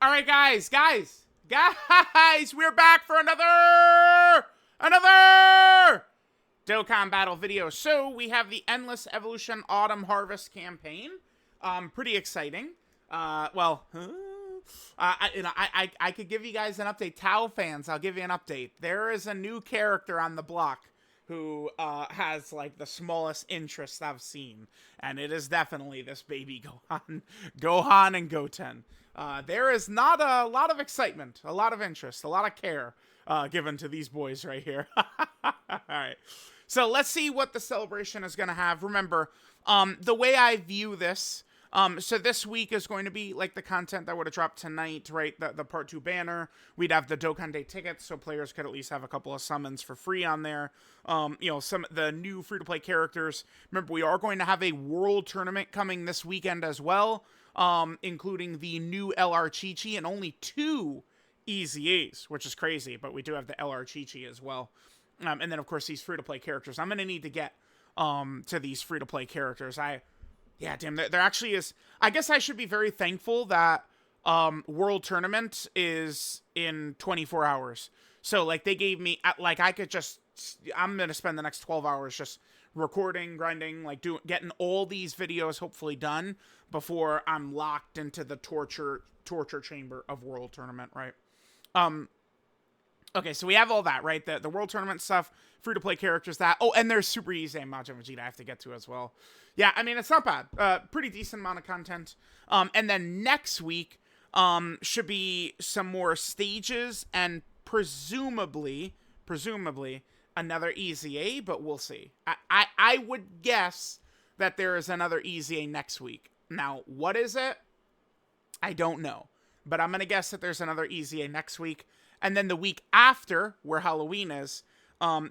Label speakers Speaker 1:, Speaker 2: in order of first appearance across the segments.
Speaker 1: All right, guys, we're back for another Dokkan battle video. So we have the Endless Evolution Autumn Harvest campaign. Pretty exciting. I could give you guys an update. Tao fans, I'll give you an update. There is a new character on the block who has like the smallest interest I've seen, and it is definitely this baby Gohan and Goten. There is not a lot of excitement, a lot of interest, a lot of care given to these boys right here. All right. So let's see what the celebration is going to have. Remember, the way I view this, so this week is going to be like the content that would have dropped tonight, right? The part 2 banner. We'd have the Dokkan Day tickets, so players could at least have a couple of summons for free on there. Some of the new free-to-play characters. Remember, we are going to have a world tournament coming this weekend as well, including the new LR Chi-Chi and only 2 EZAs, which is crazy, but we do have the LR Chi-Chi as well. And then, of course, these free-to-play characters. I'm going to need to get to these free-to-play characters. Yeah, damn, there actually is... I guess I should be very thankful that World Tournament is in 24 hours. So, like, they gave me... Like, I could just... I'm going to spend the next 12 hours just recording, grinding, like, getting all these videos hopefully done before I'm locked into the torture chamber of World Tournament, right? Okay, so we have all that, right? The World Tournament stuff, free-to-play characters, that. Oh, and there's Super Easy and Majin Vegeta I have to get to as well. Yeah, I mean, it's not bad. Pretty decent amount of content. And then next week should be some more stages and presumably another EZA, but we'll see. I would guess that there is another EZA next week. Now, what is it? I don't know. But I'm going to guess that there's another EZA next week. And then the week after, where Halloween is,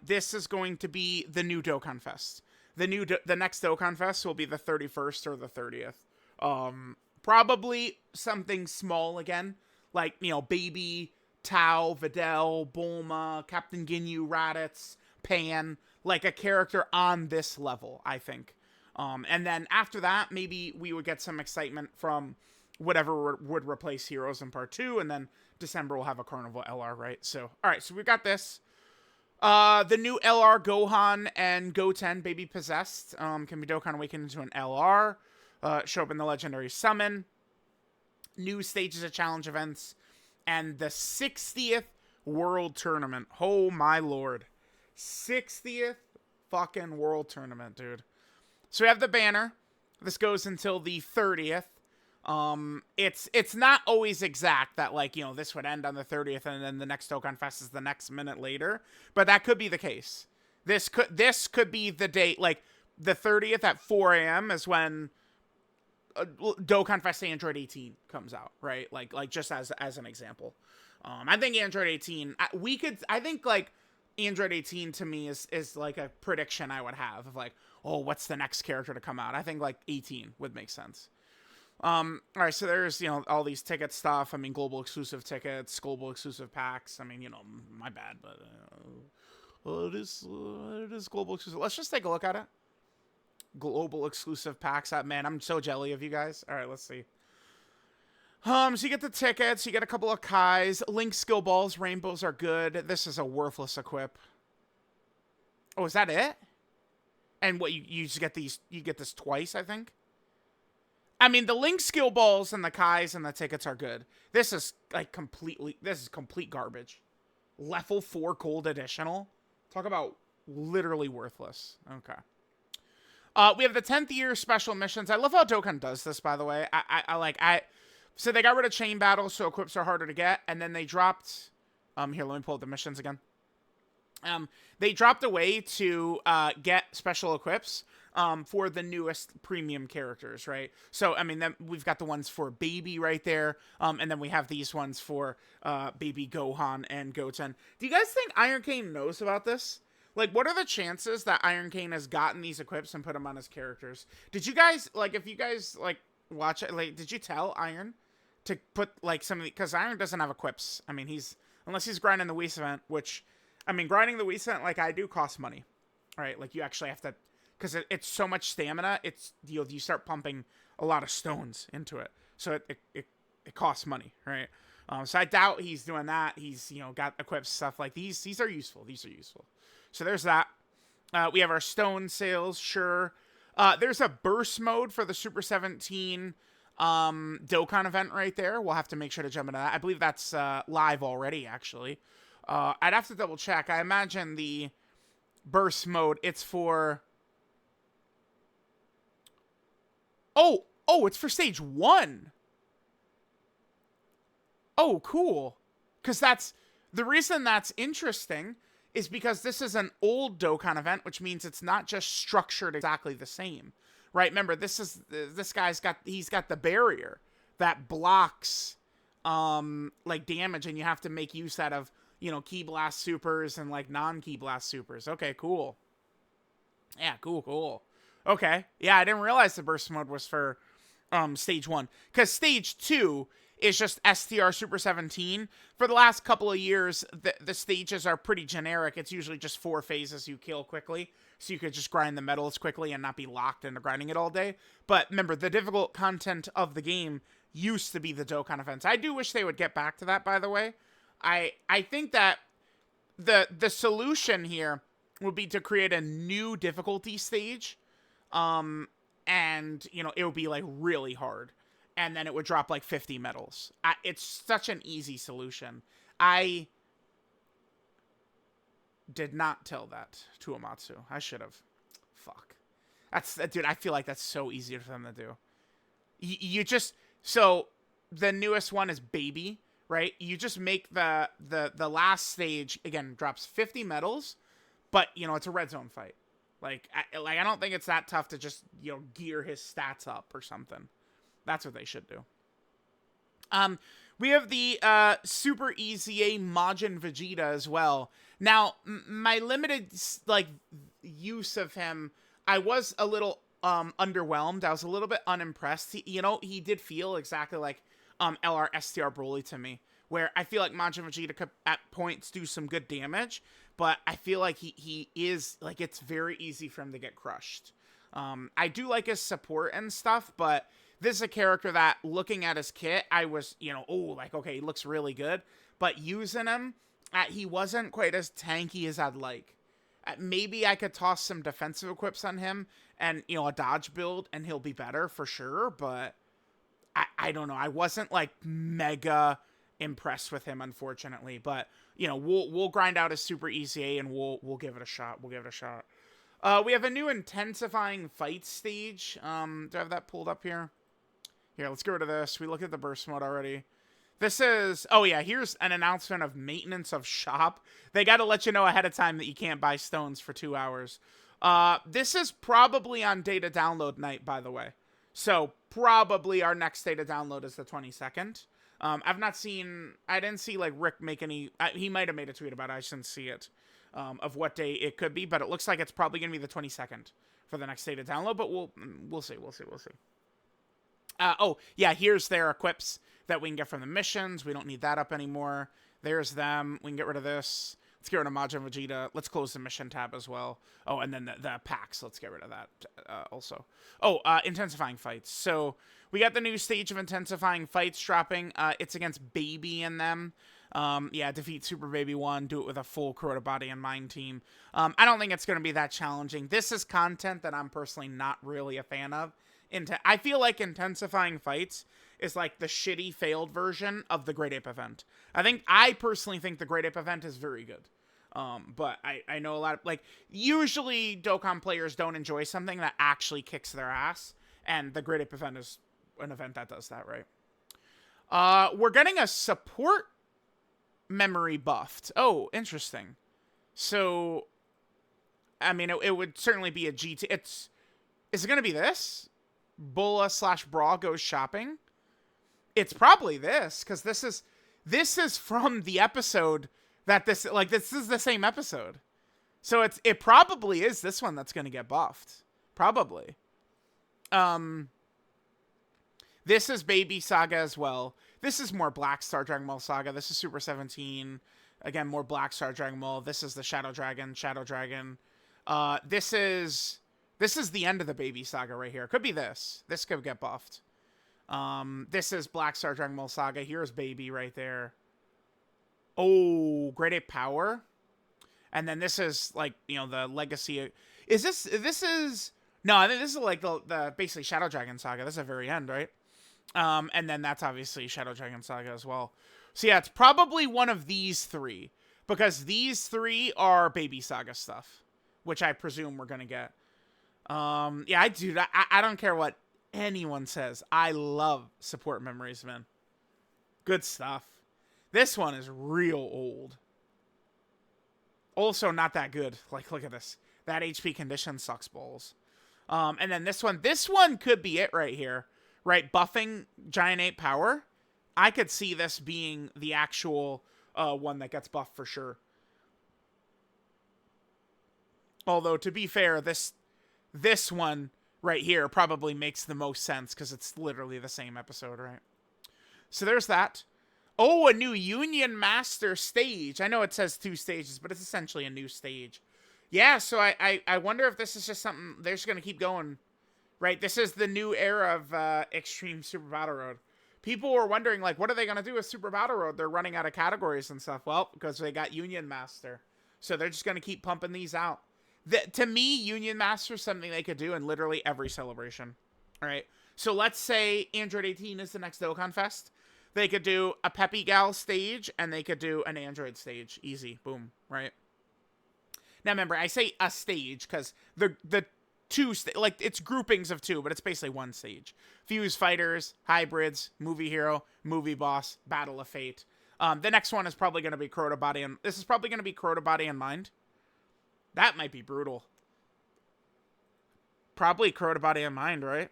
Speaker 1: this is going to be the new Dokkan Fest. The next Dokkan Fest will be the 31st or the 30th. Probably something small again, like, Baby, Tao, Videl, Bulma, Captain Ginyu, Raditz, Pan, like a character on this level, I think. And then after that, maybe we would get some excitement from whatever would replace Heroes in Part 2, and then December we'll have a Carnival LR, right? So, alright, so we got this. The new LR Gohan and Goten, Baby Possessed, can be Dokkan awakened into an LR, show up in the Legendary Summon, new stages of challenge events, and the 60th World Tournament. Oh my lord. 60th fucking World Tournament, dude. So we have the banner. This goes until the 30th. It's not always exact that, like, this would end on the 30th and then the next Dokkan Fest is the next minute later, but that could be the case. This could be the date, like, the 30th at 4 a.m. is when Dokkan Fest Android 18 comes out, right? Like just as an example. I think Android 18, I think, like, Android 18 to me is like a prediction I would have of, like, oh, what's the next character to come out? I think, like, 18 would make sense. Alright, so there's, all these ticket stuff. I mean, global exclusive tickets, global exclusive packs. I mean, my bad, but it is global exclusive. Let's just take a look at it. Global exclusive packs. Man, I'm so jelly of you guys. Alright, let's see. So you get the tickets, you get a couple of Kais, Link skill balls, rainbows are good. This is a worthless equip. Oh, is that it? And what, you just get these, you get this twice, I think? I mean, the Link skill balls and the Kais and the tickets are good. This is, like, complete garbage. Level 4 gold additional. Talk about literally worthless. Okay. We have the 10th year special missions. I love how Dokkan does this, by the way. So they got rid of chain battles, so equips are harder to get, and then they dropped, here, let me pull up the missions again. They dropped a way to, get special equips, for the newest premium characters, right? So, I mean, then we've got the ones for Baby right there, and then we have these ones for Baby Gohan and Goten. Do you guys think Iron Cane knows about this? Like, what are the chances that Iron Cane has gotten these equips and put them on his characters? Did you guys, like, if you guys, like, watch it, like, did you tell Iron to put, like, some of the, because Iron doesn't have equips. I mean, unless he's grinding the Whis event, which, I mean, grinding the Whis event, like I do, costs money, right? Like, you actually have to, because it's so much stamina, it's, you start pumping a lot of stones into it. So it costs money, right? So I doubt he's doing that. He's, you know, got equipped stuff like these. These are useful. These are useful. So there's that. We have our stone sales, sure. There's a burst mode for the Super 17 Dokkan event right there. We'll have to make sure to jump into that. I believe that's live already, actually. I'd have to double check. I imagine the burst mode, it's for... Oh, it's for stage 1. Oh, cool. Because that's... The reason that's interesting is because this is an old Dokkan event, which means it's not just structured exactly the same. Right? Remember, this guy's got... He's got the barrier that blocks, like, damage, and you have to make use out of, you know, Ki Blast supers and, like, non-Ki Blast supers. Okay, cool. Yeah, cool. Okay. Yeah, I didn't realize the burst mode was for stage 1. Because stage 2 is just STR Super 17. For the last couple of years, the stages are pretty generic. It's usually just 4 phases you kill quickly. So you could just grind the medals quickly and not be locked into grinding it all day. But remember, the difficult content of the game used to be the Dokkan events. I do wish they would get back to that, by the way. I think that the solution here would be to create a new difficulty stage. And, you know, it would be, like, really hard. And then it would drop, like, 50 medals. It's such an easy solution. I did not tell that to Amatsu. I should have. Fuck. Dude, I feel like that's so easy for them to do. You just... So, the newest one is Baby, right? You just make the last stage, again, drops 50 medals. But, you know, it's a red zone fight. Like, I don't think it's that tough to just, you know, gear his stats up or something. That's what they should do. We have the Super EZA Majin Vegeta as well. Now, my limited, like, use of him, I was a little underwhelmed. I was a little bit unimpressed. He did feel exactly like LR STR Broly to me, where I feel like Majin Vegeta could, at points, do some good damage. But I feel like he is, like, it's very easy for him to get crushed. I do like his support and stuff, but this is a character that, looking at his kit, I was, you know, okay, he looks really good. But using him, he wasn't quite as tanky as I'd like. Maybe I could toss some defensive equips on him and, you know, a dodge build, and he'll be better for sure. But I don't know. I wasn't, like, mega impressed with him, unfortunately. But, you know, we'll grind out a Super EZA and we'll give it a shot. We have a new intensifying fight stage. Do I have that pulled up here? Here, let's get rid of this. We looked at the burst mode already. This is... Oh, yeah, here's an announcement of maintenance of shop. They got to let you know ahead of time that you can't buy stones for 2 hours. This is probably on data download night, by the way. So, probably our next data download is the 22nd. I didn't see, like, Rick make any... he might have made a tweet about it. I shouldn't see it. Of what day it could be, but it looks like it's probably going to be the 22nd for the next data download, but we'll see. Oh, yeah, here's their equips that we can get from the missions. We don't need that up anymore. There's them. We can get rid of this. Let's get rid of Majin Vegeta. Let's close the mission tab as well. Oh, and then the packs. Let's get rid of that also. Oh, intensifying fights. So we got the new stage of intensifying fights dropping. It's against Baby and them. Yeah, defeat Super Baby 1. Do it with a full Crota Body and Mind team. I don't think it's going to be that challenging. This is content that I'm personally not really a fan of. I feel like intensifying fights is like the shitty failed version of the Great Ape event. I personally think the Great Ape event is very good. But I know a lot of, like, usually Dokkan players don't enjoy something that actually kicks their ass, and the Great Ape event is an event that does that, right? We're getting a support memory buffed. Oh, interesting. So, I mean, it would certainly be a GT. Is it going to be this? Bulla/Bra goes shopping? It's probably this, because this is from the episode that this is the same episode. So it probably is this one that's going to get buffed. Probably. This is Baby Saga as well. This is more Black Star Dragon Ball Saga. This is Super 17. Again, more Black Star Dragon Ball. This is the Shadow Dragon. This is the end of the Baby Saga right here. It could be this. This could get buffed. This is Black Star Dragon Ball Saga. Here's Baby right there. Oh, Great Ape Power. And then this is like, the legacy. Is this is, no, I think this is like the basically Shadow Dragon Saga. This is the very end, right? And then that's obviously Shadow Dragon Saga as well. So yeah, it's probably one of these three, because these three are Baby Saga stuff, which I presume we're going to get. Yeah, I don't care what anyone says. I love Support Memories, man. Good stuff. This one is real old. Also not that good. Like, look at this. That HP condition sucks balls. And then this one could be it right here. Right, buffing Giant Ape Power. I could see this being the actual one that gets buffed for sure. Although, to be fair, this one right here probably makes the most sense because it's literally the same episode, right? So there's that. Oh, a new Union Master stage. I know it says 2 stages, but it's essentially a new stage. Yeah, so I wonder if this is just something they're just going to keep going. Right, this is the new era of Extreme Super Battle Road. People were wondering, like, what are they going to do with Super Battle Road? They're running out of categories and stuff. Well, because they got Union Master. So they're just going to keep pumping these out. To me, Union Master is something they could do in literally every celebration. All right, so let's say Android 18 is the next Dokkan Fest. They could do a Peppy Gal stage, and they could do an Android stage. Easy, boom, right? Now, remember, I say a stage because the two, like, it's groupings of 2, but it's basically 1 stage. Fuse Fighters, Hybrids, Movie Hero, Movie Boss, Battle of Fate. The next one is probably going to be Crota Body, and this is probably going to be Crota Body and Mind. That might be brutal. Probably Crota Body and Mind, right?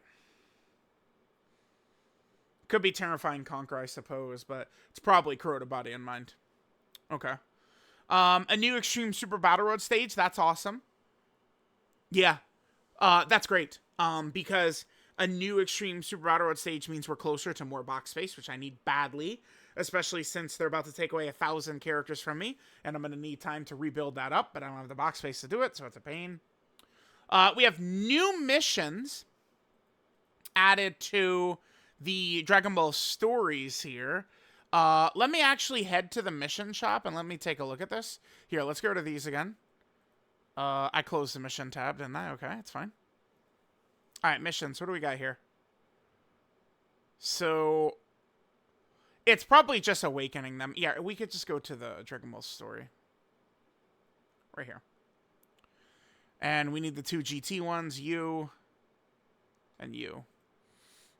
Speaker 1: Could be Terrifying Conquer, I suppose, but it's probably Crota Body and Mind. Okay. A new Extreme Super Battle Road stage. That's awesome. Yeah. That's great. Because a new Extreme Super Battle Road stage means we're closer to more box space, which I need badly, especially since they're about to take away 1,000 characters from me, and I'm going to need time to rebuild that up, but I don't have the box space to do it, so it's a pain. We have new missions added to the Dragon Ball stories here. Let me actually head to the mission shop and let me take a look at this. Here, let's go to these again. I closed the mission tab, didn't I? Okay, it's fine. Alright, missions. What do we got here? So, it's probably just awakening them. Yeah, we could just go to the Dragon Ball story. Right here. And we need the 2 GT ones, you and you.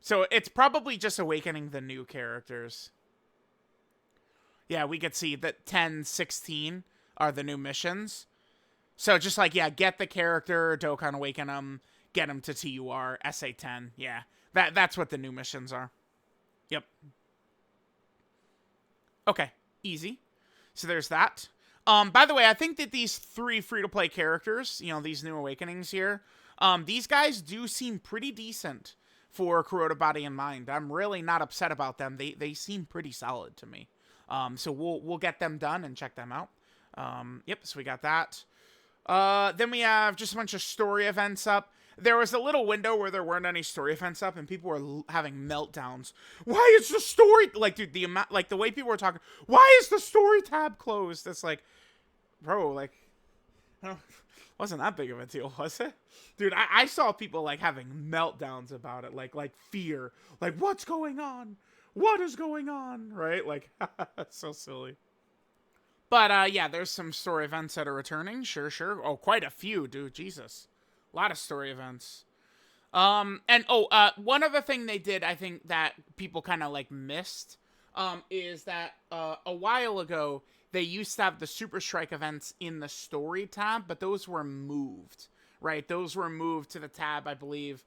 Speaker 1: So, it's probably just awakening the new characters. Yeah, we could see that 10, 16 are the new missions. So just like, yeah, get the character, Dokkan Awaken them, get them to TUR, SA10. Yeah, that's what the new missions are. Yep. Okay, easy. So there's that. By the way, I think that these 3 free-to-play characters, these new awakenings here, these guys do seem pretty decent for Crota Body and Mind. I'm really not upset about them. They seem pretty solid to me. So we'll get them done and check them out. Yep, so we got that. Then we have just a bunch of story events up. There was a little window where there weren't any story events up, and people were having meltdowns. Why is the story, like, dude, the amount, like, the way people were talking, why is the story tab closed? It's like, bro, like, wasn't that big of a deal, was it? Dude, I saw people, like, having meltdowns about it, like fear. Like, what's going on? What is going on? Right? Like, that's so silly. But, yeah, there's some story events that are returning. Sure. Oh, quite a few, dude. Jesus. A lot of story events. One other thing they did, I think, that people kind of, like, missed, is that, a while ago, they used to have the Super Strike events in the story tab, but those were moved, right? Those were moved to the tab, I believe.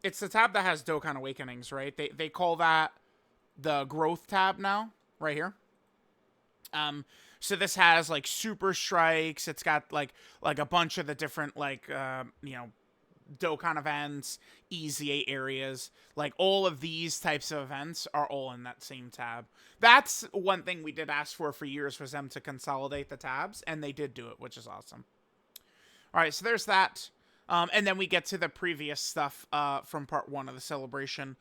Speaker 1: It's the tab that has Dokkan Awakenings, right? They call that the growth tab now, right here. So this has, like, Super Strikes. It's got, like a bunch of the different, like, Dokkan events, EZA areas. Like, all of these types of events are all in that same tab. That's one thing we did ask for years, was them to consolidate the tabs, and they did do it, which is awesome. All right, so there's that. And then we get to the previous stuff from part 1 of the celebration.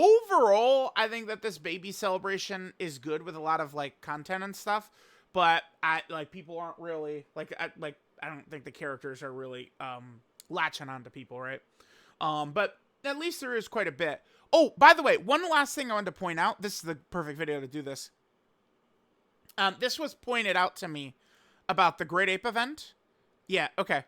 Speaker 1: overall, I think that this baby celebration is good with a lot of like content and stuff, but people aren't really I don't think the characters are really latching on to people, right? But at least there is quite a bit. Oh, by the way, one last thing I wanted to point out. This is the perfect video to do this. This was pointed out to me about the Great Ape event. Yeah, okay.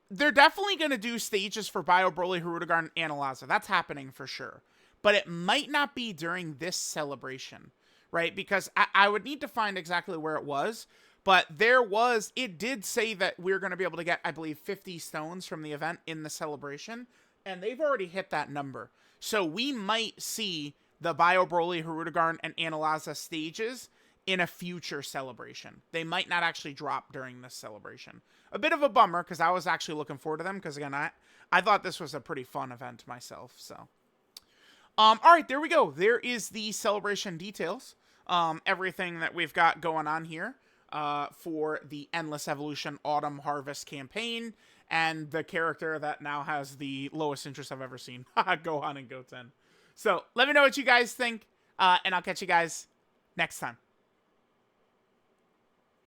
Speaker 1: They're definitely going to do stages for Bio, Broly, Hirudegarn, and Elaza. That's happening for sure. But it might not be during this celebration, right? Because I would need to find exactly where it was. But it did say that we're going to be able to get, I believe, 50 stones from the event in the celebration. And they've already hit that number. So we might see the Bio, Broly, Hirudegarn, and Elaza stages in a future celebration. They might not actually drop during this celebration. A bit of a bummer, because I was actually looking forward to them, because again, I thought this was a pretty fun event myself, so. Alright, there we go. There is the celebration details. Everything that we've got going on here for the Endless Evolution Autumn Harvest campaign, and the character that now has the lowest interest I've ever seen, Gohan and Goten. So, let me know what you guys think, and I'll catch you guys next time.